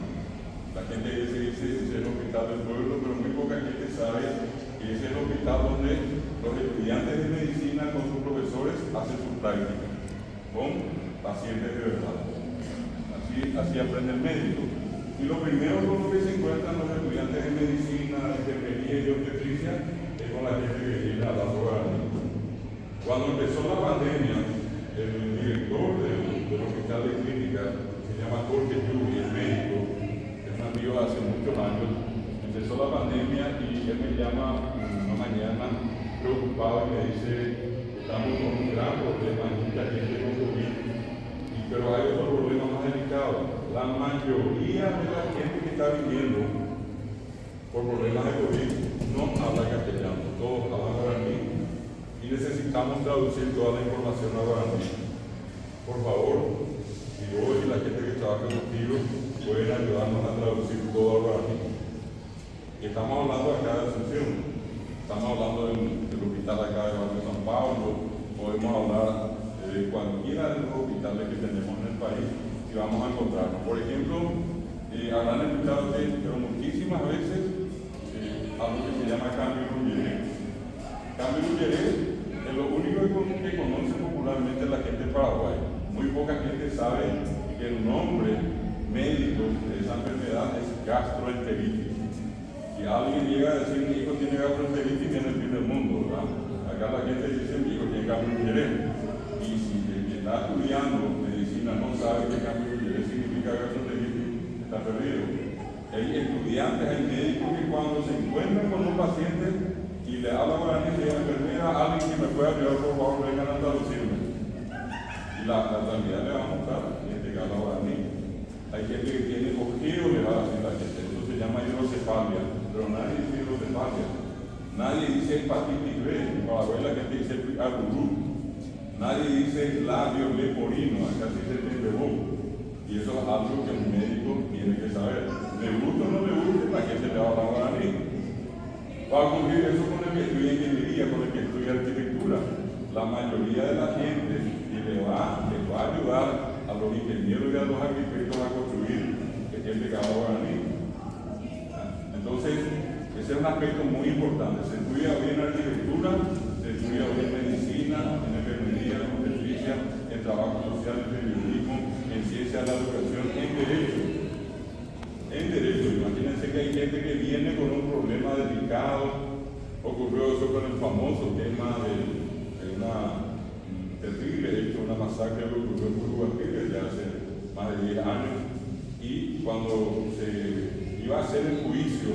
La gente dice es el hospital del pueblo, pero muy poca gente sabe que es el hospital donde los estudiantes de medicina con sus profesores hacen sus prácticas con pacientes de verdad. Así aprende el médico. Y lo primero con lo que se encuentran los estudiantes de medicina, de enfermería y de obstetricia es con la gente que viene a la guaraní. Cuando empezó la pandemia, el director del hospital de clínica, se llama Jorge Yubi, el médico, es un amigo de hace muchos años, empezó la pandemia y él me llama una mañana preocupado y me dice: estamos con un gran problema, mucha gente con COVID, pero hay otro problema más delicado. La mayoría de la gente que está viviendo por problemas de COVID no habla castellano, todos hablan guaraní y necesitamos traducir toda la información a guaraní. Por favor, si vos y la gente que trabaja contigo pueden ayudarnos a traducir todo a guaraní. Y estamos hablando acá de Asunción, estamos hablando del hospital acá de Barrio San Pablo, podemos hablar de cualquiera de los hospitales que tenemos en el país y vamos a encontrarnos. Por ejemplo, habrán escuchado ustedes, pero muchísimas veces, algo que se llama cambio Rulleré. Cambio Rulleré es lo único que conoce popularmente la gente de Paraguay. Muy poca gente sabe que el nombre médico de esa enfermedad es gastroenteritis. Si alguien llega a decir mi hijo tiene gastroenteritis, viene el fin del mundo, ¿verdad? Acá la gente dice mi hijo tiene cambio Rulleré. Y si el que está estudiando medicina no sabe qué cambio Rulleré significa gastroenteritis, está perdido. Hay estudiantes, hay médicos que cuando se encuentran con un paciente y le habla guaraní, le dice: enfermera, alguien que me pueda ayudar, por favor, vengan a traducirme. Y la realidad le va a mostrar gente que habla guaraní. Hay gente que tiene ojeo, le va a decir la gente. Eso se llama hidrocefalia, pero nadie dice hidrocefalia. Nadie dice hepatitis B. En Paraguay la gente dice agurú. Nadie dice labio leporino, acá sí se tiene voz. Y eso es algo que un médico tiene que saber. ¿Le gusta o no le gusta? ¿Para qué se le va a hablar guaraní? Va a ocurrir eso con el que estudia ingeniería, con el que estudia arquitectura. La mayoría de la gente que le va a ayudar a los ingenieros y a los arquitectos a construir es gente que habla guaraní. Entonces, ese es un aspecto muy importante. Se estudia hoy en arquitectura, se estudia hoy en medicina, en enfermería, en obstetricia, en trabajo social, en periodismo, en ciencia de la educación, en derecho. En derecho, imagínense que hay gente que viene con un problema delicado. Ocurrió eso con el famoso tema de una terrible hecho, una masacre que ocurrió en Uruguay ya hace más de 10 años. Y cuando se iba a hacer el juicio,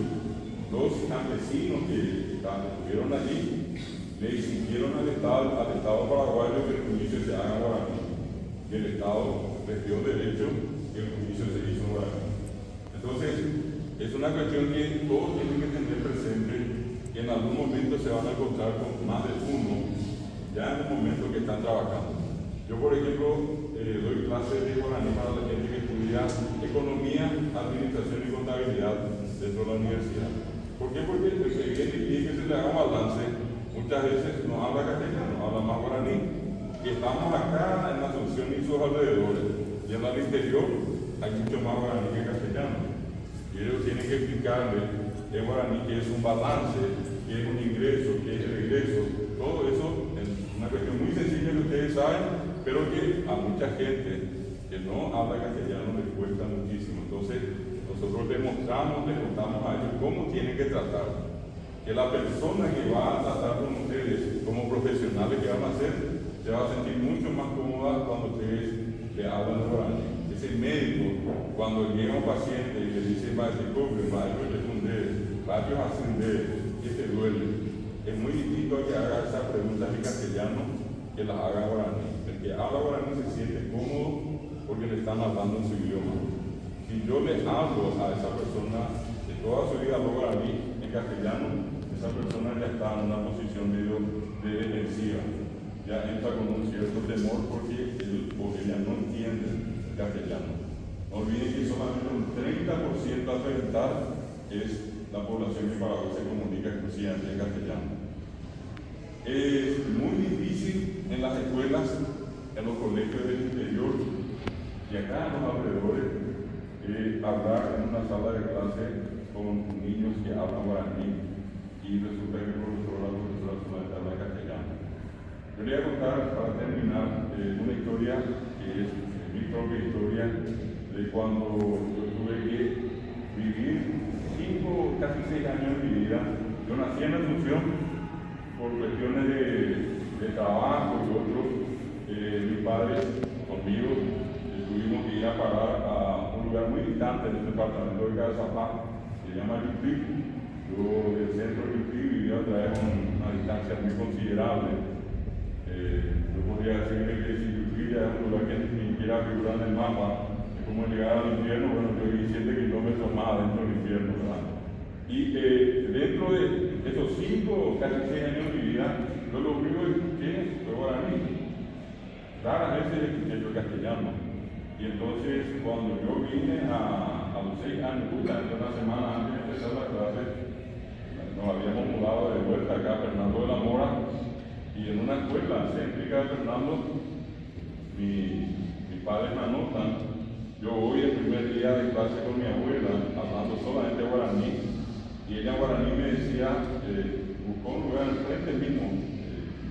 los campesinos que estuvieron allí le exigieron al Estado paraguayo que el juicio se haga guaraní. Y el Estado les dio derecho que el juicio se hizo guaraní. Entonces, es una cuestión que todos tienen que tener presente, que en algún momento se van a encontrar con más de uno, ya en el momento que están trabajando. Yo, por ejemplo, doy clases de guaraní para la gente que estudia economía, administración y contabilidad dentro de la universidad. ¿Por qué? Porque el que viene y pide que se le haga un balance, muchas veces no habla castellano, habla más guaraní. Y estamos acá en Asunción y sus alrededores, y en el interior hay mucho más guaraní que castellano. Y ellos tienen que explicarle en guaraní que es un balance, que es un ingreso, que es regreso. Todo eso es una cuestión muy sencilla que ustedes saben, pero que a mucha gente que no habla castellano les cuesta muchísimo. Entonces, nosotros les contamos a ellos cómo tienen que tratar. Que la persona que va a tratar con ustedes como profesionales que van a ser, se va a sentir mucho más cómoda cuando ustedes le hablan guaraní. Ese médico, cuando llega un paciente y le dice, va a decir, va a responder, va a ascender, ¿qué te duele? Es muy distinto a que haga esas preguntas en castellano que las haga guaraní. El que habla guaraní se siente cómodo porque le están hablando en su idioma. Si yo le hablo a esa persona de toda su vida hablo guaraní en castellano, esa persona ya está en una posición medio de defensiva. Ya entra con un cierto temor porque él o ella no entiende el castellano. No olviden que solamente un 30% a reventar es la población que para hoy se comunica exclusivamente en castellano. Es muy difícil en las escuelas, en los colegios del interior y acá en los alrededores hablar en una sala de clase con niños que hablan guaraní y resulta que el profesor o la profesora solamente habla castellano. Yo le voy a contar para terminar una historia que es mi propia historia de cuando yo tuve que vivir casi 6 años de mi vida. Yo nací en Asunción por cuestiones de trabajo y otros. Mis padres conmigo tuvimos que ir a parar a un lugar muy distante en el departamento de Cazapá, se llama Yupí. Yo del centro de Yupí vivía a través de una distancia muy considerable. Yo podría decirle que si Yupí ya es un lugar que ni siquiera figura en el mapa, es como llegar al infierno. Bueno, yo viví 7 kilómetros más adentro del infierno, ¿verdad? Y dentro de esos 5, casi 6 años de mi vida, yo lo único que escuché fue guaraní. Raras veces escuché el castellano. Y entonces, cuando yo vine a los 6 años, justamente una semana antes de empezar la clase, nos habíamos mudado de vuelta acá a Fernando de la Mora, y en una escuela céntrica de Fernando, mis padres me anotan. Yo voy el primer día de clase con mi abuela, hablando solamente guaraní, y ella en guaraní me decía, buscó un lugar al frente mismo.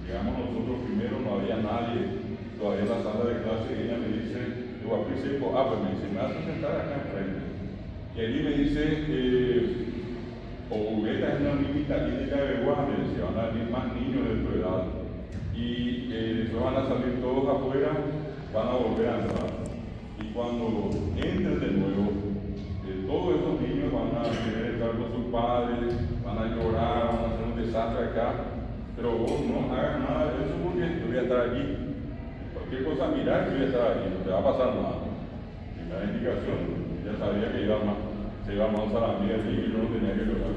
Llegamos nosotros primero, no había nadie todavía en la sala de clase, y ella me dice, pues me dice, me vas a sentar acá enfrente. Y allí me dice, Ubeta es una niñita típica de Beguá, me decía, van a venir más niños de tu edad. Y después van a salir todos afuera, van a volver a entrar. Y cuando entren de nuevo, todos esos niños van a querer estar con sus padres, van a llorar, van a hacer un desastre acá. Pero vos no hagas nada de eso porque yo voy a estar allí. Cualquier cosa mirar, yo voy a estar allí, no te va a pasar nada. Primera indicación, ya sabía que se iba a avanzar a mí allí y yo no tenía que llorar.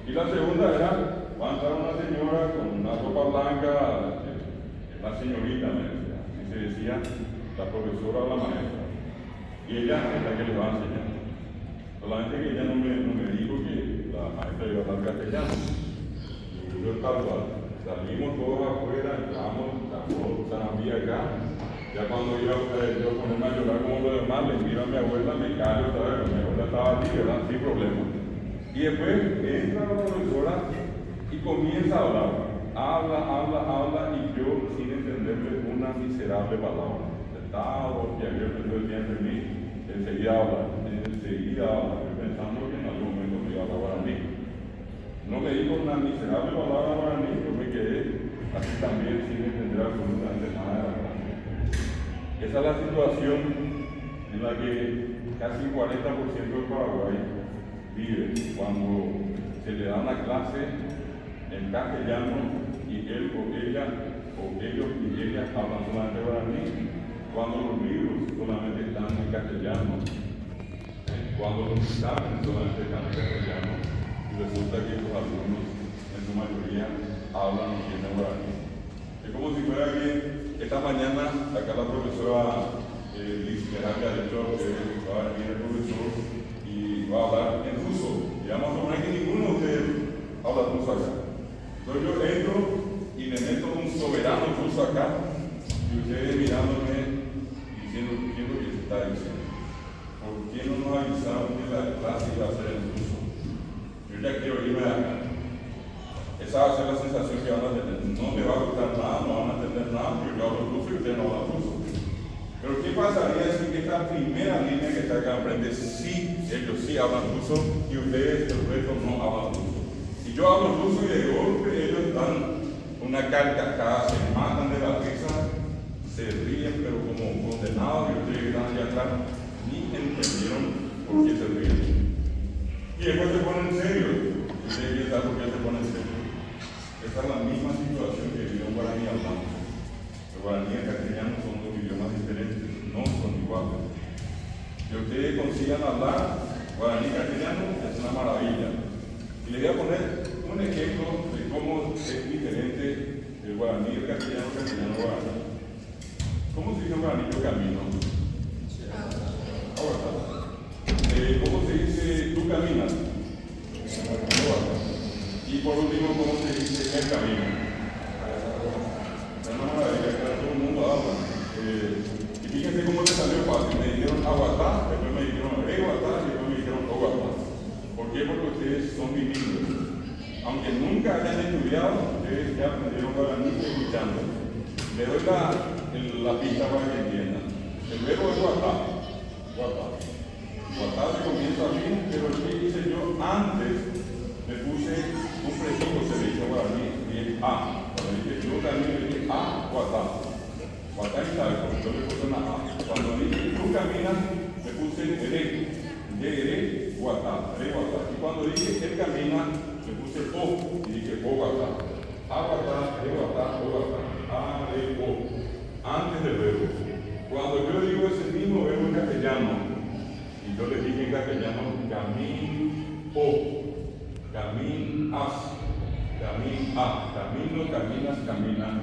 Y la segunda era, va a entrar una señora con una ropa blanca, una señorita, se decía la profesora o la maestra. Y ella es la que les va a enseñar. Solamente que ella no me dijo que la maestra iba a hablar castellano. Y yo tal cual. Salimos todos afuera, entramos, sacó Sarambía acá. Ya cuando iba yo a ponerme a llorar como los demás, le miro a mi abuela, me callo otra vez, mi abuela estaba allí, ¿verdad? Sin problema. Y después entra la profesora y comienza a hablar. Habla, y yo sin entenderle una miserable palabra. Sentado, y abierto todo el tiempo en mí, enseguida habla, yo pensando que en algún momento me iba a hablar a mí. No me dijo una miserable palabra para mí, yo me quedé así también sin entender absolutamente nada de la clase. Esa es la situación en la que casi 40% del Paraguay vive cuando se le da una clase en castellano y él o ella o ellos y ellas hablan solamente guaraní, cuando los libros solamente están en castellano, cuando los exámenes solamente están en castellano, y resulta que los alumnos en su mayoría hablan o entienden guaraní. Es como si fuera que esta mañana acá la profesora Liz Meral ha dicho que va a venir el profesor y va a hablar en ruso. Y vamos a suponer que ninguno de ustedes habla ruso acá. Entonces yo entro y me meto un soberano ruso acá y ustedes mirándome diciendo qué es lo que se está diciendo. ¿Por qué no nos avisaron que la clase iba a ser en ruso? Yo ya quiero irme de acá. Esa va a ser la sensación que van a tener. No me va a gustar nada, no van a entender nada, porque yo hablo ruso y ustedes no hablan ruso. Pero ¿qué pasaría si esta primera línea que está acá enfrente, sí, ellos sí hablan ruso y ustedes, el resto, no hablan ruso? Si yo hablo ruso y de golpe ellos dan una carcajada, se matan de la risa, se ríen, pero como condenados, y ustedes que están allá atrás ni entendieron por qué se ríen. Y después se ponen serios. Y ustedes piensan por qué se ponen serios. Esta es la misma situación que vivió en guaraní hablando. El guaraní y el castellano son dos idiomas diferentes, no son iguales. Que ustedes consigan hablar guaraní y castellano es una maravilla. Y les voy a poner un ejemplo de cómo es diferente el guaraní y el castellano guaraní. ¿Cómo se dice en guaraní yo camino? Ahora está. ¿Cómo se dice tú caminas? Y por último, ¿cómo se dice el camino? Es una maravilla, que todo el mundo habla. Y fíjense cómo les salió fácil. Me dijeron aguatá, después me dijeron reguatá y después me dijeron oguatá. ¿Por qué? Porque ustedes son bilingües. Aunque nunca hayan estudiado, ustedes ya aprendieron guaraní escuchando. Le doy la pista para que entiendan. El verbo es guatá. Guatá se comienza a fin, pero el que hice yo antes me puse un prefijo, se le dice guaraní, y es a. Cuando dije yo también le dije a guatá. Guatá y tal, porque yo le puse una a. Cuando dije tú caminas, me puse re, guatá, re guatá. Y cuando dije él camina, me puse o, y dije o guatá. A guatá, re guatá, o guatá. A, re, o. Antes del verbo. Cuando yo digo ese mismo verbo en castellano, y yo le dije en castellano, caminas, camino, caminas, caminan.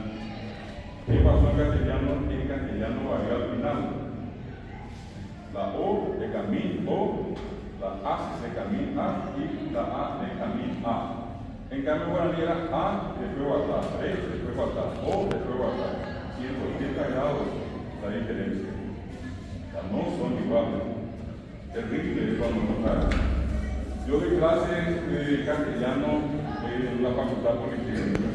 ¿Qué pasó en castellano? En castellano varía al final. La O de camino, la A de camina y la A de camina. En cambio, guaraní era A, después guatá, re, después guatá, O, después guatá. 180 grados la diferencia. O sea, no son iguales. Terrible cuando no saben. Yo doy clases de castellano en la Facultad Politécnica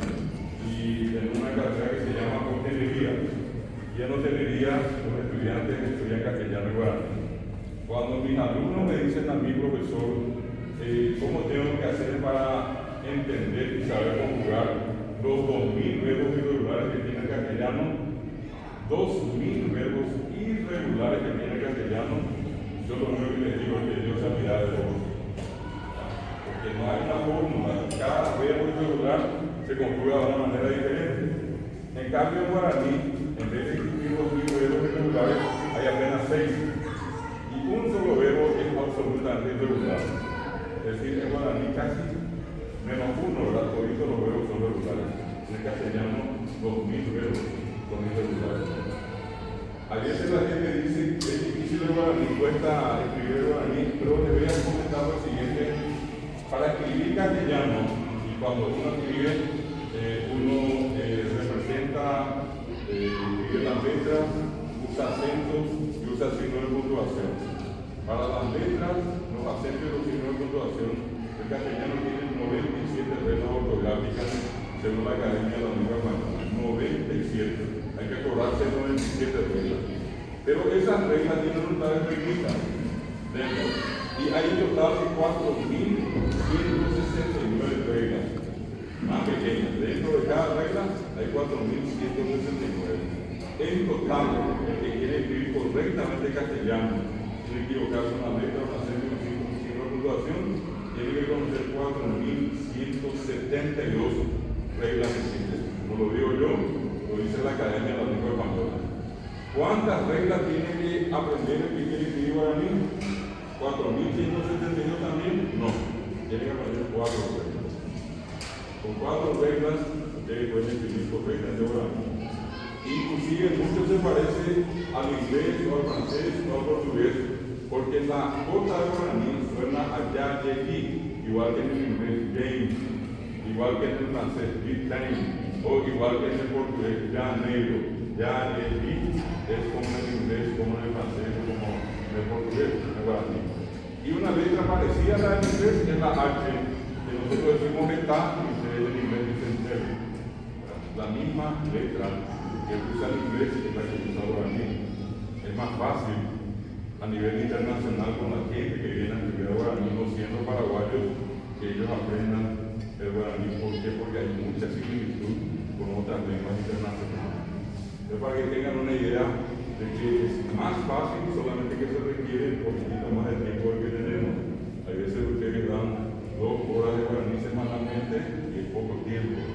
y en una carrera que se llama hotelería. Y en hotelería los estudiantes estudian castellano y guaraní. Cuando mis alumnos me dicen a mí, profesor, ¿cómo tengo que hacer para entender y saber conjugar los 2000 verbos irregulares que tiene el castellano? 2000 verbos irregulares que tiene el castellano. Yo lo único que les digo es que Dios se olvida de vos. Porque no hay una fórmula. Cada verbo irregular se conjuga de una manera diferente. En cambio, en guaraní, en vez de existir 2000 verbos irregulares, hay apenas 6. Y un solo verbo es absolutamente irregular. Es decir, en guaraní casi menos uno, ¿verdad? Todos los verbos son regulares. En el castellano, 2000 verbos son irregulares. A veces la gente dice que es difícil el guaraní, cuesta escribir el guaraní, pero debería comentar lo siguiente: para escribir castellano, y cuando uno escribe, uno representa, escribe las letras, usa acentos y usa signos de puntuación. Para las letras, los acentos y los signos de puntuación, el castellano tiene 97 reglas ortográficas según la Academia de la Lengua Española. 97. Hay que acordarse de 97 reglas. Pero esas reglas tienen un tal pequeñitas dentro. Y hay un total de 4.169 reglas más pequeñas. Dentro de cada regla hay 4.169. En total, el que quiere escribir correctamente castellano, sin equivocarse una letra, una acento, un signo de puntuación, tiene que conocer 4.172 reglas existentes. No lo digo yo, lo dice la Academia de la Lengua Española. ¿Cuántas reglas tiene que aprender el que quiere escribir guaraní? ¿4.172 también? No, tiene que aprender 4 reglas. Con 4 reglas ustedes pueden escribir correctamente guaraní. Inclusive mucho se parece al inglés o al francés o al portugués, porque la J de guaraní suena a ya, igual que en el inglés, James, igual que en el francés, big time, o igual que en el portugués, ya negro. Ya es como en el inglés, como en el francés, como en el portugués, en el guaraní. Y una letra parecida a la del inglés es la H, que nosotros decimos está, y ustedes en inglés dicen ter. La misma letra que usa el inglés es la que usa el guaraní. Es más fácil a nivel internacional con la gente que viene a estudiar guaraní, no siendo paraguayos, que ellos aprendan el guaraní. ¿Por qué? Porque hay mucha similitud con otras lenguas internacionales. Pero para que tengan una idea de que es más fácil, solamente que se requiere un poquitito más de tiempo del que tenemos. A veces ustedes dan 2 horas de guaraní semanalmente y es poco tiempo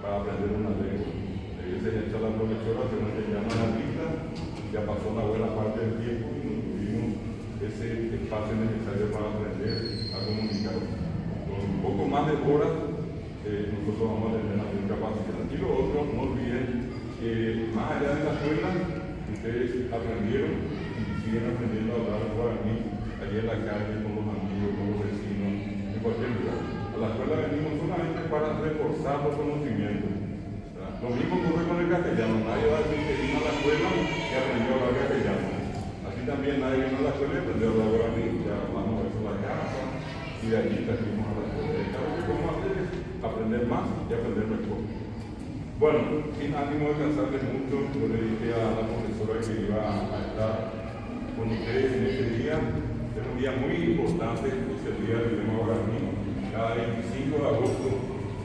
para aprender una lengua. A veces echa la profesora, se nos llama la lista, ya pasó una buena parte del tiempo y no tuvimos ese espacio necesario para aprender a comunicar. Con un poco más de horas, nosotros vamos a tener la capacidad. Y lo otro, no olviden que más allá de la escuela, ustedes aprendieron y siguen aprendiendo a hablar guaraní allí en la calle, con los amigos, con los vecinos, en cualquier lugar. A la escuela venimos solamente para reforzar los conocimientos. Lo mismo ocurre con el castellano. Nadie va a decir que vino a la escuela y aprendió a hablar castellano. Así también nadie vino a la escuela y aprendió a hablar guaraní. Ya hablamos de eso en la casa y de allí salimos a la escuela. Y claro que podemos hacer es aprender más y aprender mejor. Bueno, sin ánimo de cansarles mucho, yo le dije a la profesora que iba a estar con ustedes en este día. Es un día muy importante, es el día del idioma guaraní, cada 25 de agosto,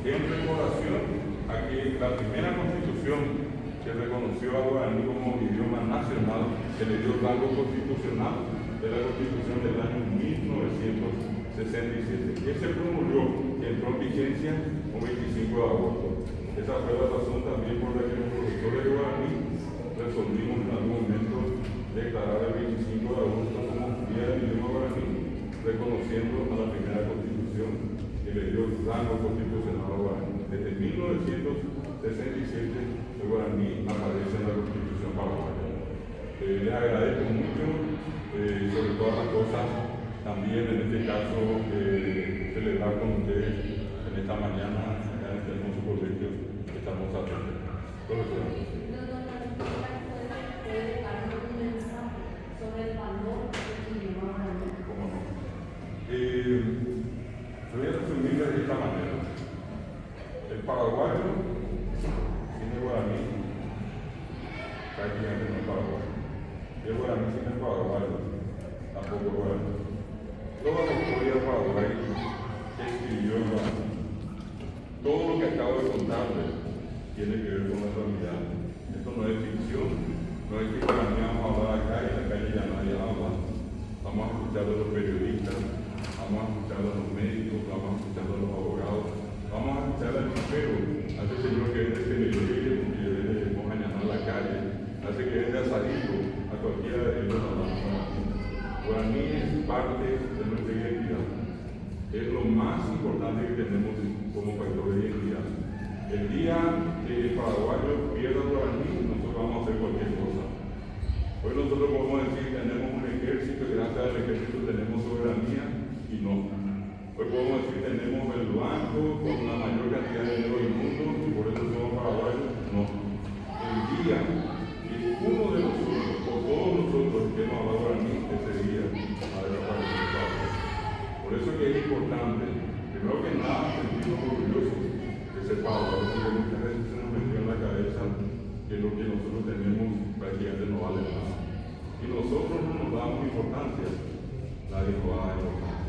en recordación a que la primera constitución que reconoció al guaraní como idioma nacional, que le dio rango constitucional, de la constitución del año 1967, que se promulgó, que entró en vigencia el 25 de agosto. Esa fue la razón también por la que los profesores de guaraní resolvimos en algún momento declarar el 25 de agosto como Día del Idioma Guaraní, reconociendo a la primera constitución que le dio el rango constitucional al guaraní. Desde 1967 el guaraní aparece en la Constitución paraguaya. Les agradezco mucho, sobre todas las cosas, también en este caso celebrar con ustedes en esta mañana acá en este hermoso colegio que estamos haciendo. Sobre el valor del idioma guaraní. ¿Cómo no? Voy a resumirlo de esta manera. El paraguayo tiene guaraní, prácticamente no es paraguayo. El guaraní sin el paraguayo, tampoco es guaraní. Toda la historia del Paraguay escribió el guaraní. Todo lo que acabo de contarles tiene que ver con la realidad. Esto no es ficción, no es que guaraní vamos a hablar acá y en la calle ya nadie habla. Vamos a escuchar a los periodistas, vamos a escuchar a los médicos, vamos a escuchar a los abogados, vamos a escuchar al chifero, a ese señor que vende celebrillo y que vende mañana en la calle, a ese que vende asadito, a cualquiera de ellos hablamos guaraní. Guaraní es parte de nuestra identidad. Es lo más importante que tenemos como factor de identidad. El día que el paraguayo pierda el guaraní, nosotros vamos a hacer cualquier cosa. que es importante, primero que nada, sentirnos orgullosos de ser paraguayos, porque muchas veces se nos metió en la cabeza que lo que nosotros tenemos prácticamente no vale nada. Y nosotros no nos damos importancia, nadie nos da importancia.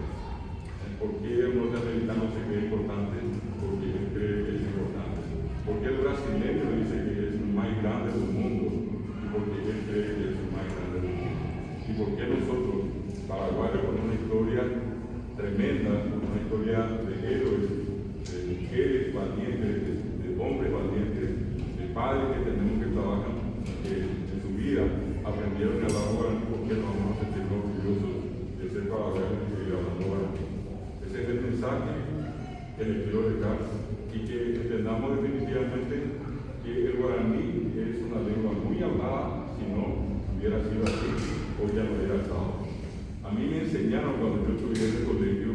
¿Por qué el norteamericano se cree importante? Porque él cree que es importante. ¿Por qué el brasileño dice que es el más grande del mundo? Y porque él cree que es el más grande del mundo. ¿Y por qué nosotros, paraguayos, con una historia tremenda, una historia de héroes, de mujeres valientes, de hombres valientes, de padres que tenemos que trabajar en su vida, aprendieron a hablar guaraní? ¿Por qué no vamos a sentirnos orgullosos de ser paraguayos y seguir hablando guaraní? Ese es el mensaje que les quiero dejar y que entendamos definitivamente que el guaraní es una lengua muy hablada. Si no hubiera sido así, hoy ya no hubiera estado. A mí me enseñaron cuando yo estudié en el colegio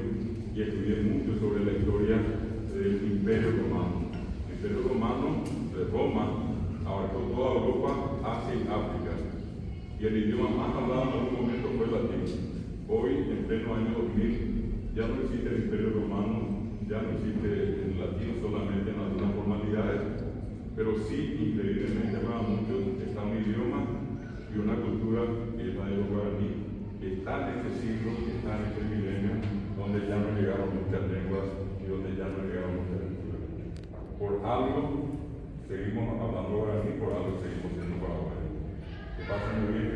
y estudié mucho sobre la historia del Imperio Romano. El Imperio Romano de Roma abarcó toda Europa, Asia y África. Y el idioma más hablado en algún momento fue el latín. Hoy, en pleno año 2000, ya no existe el Imperio Romano, ya no existe el latín solamente en algunas formalidades, pero sí, increíblemente para muchos, está un idioma y una cultura que es la de los guaraní, que está en este siglo, que está en este milenio, donde ya no llegaron muchas lenguas y donde ya no llegaron muchas culturas. Por algo seguimos hablando guaraní, por algo seguimos siendo paraguayos. Que pasen muy bien.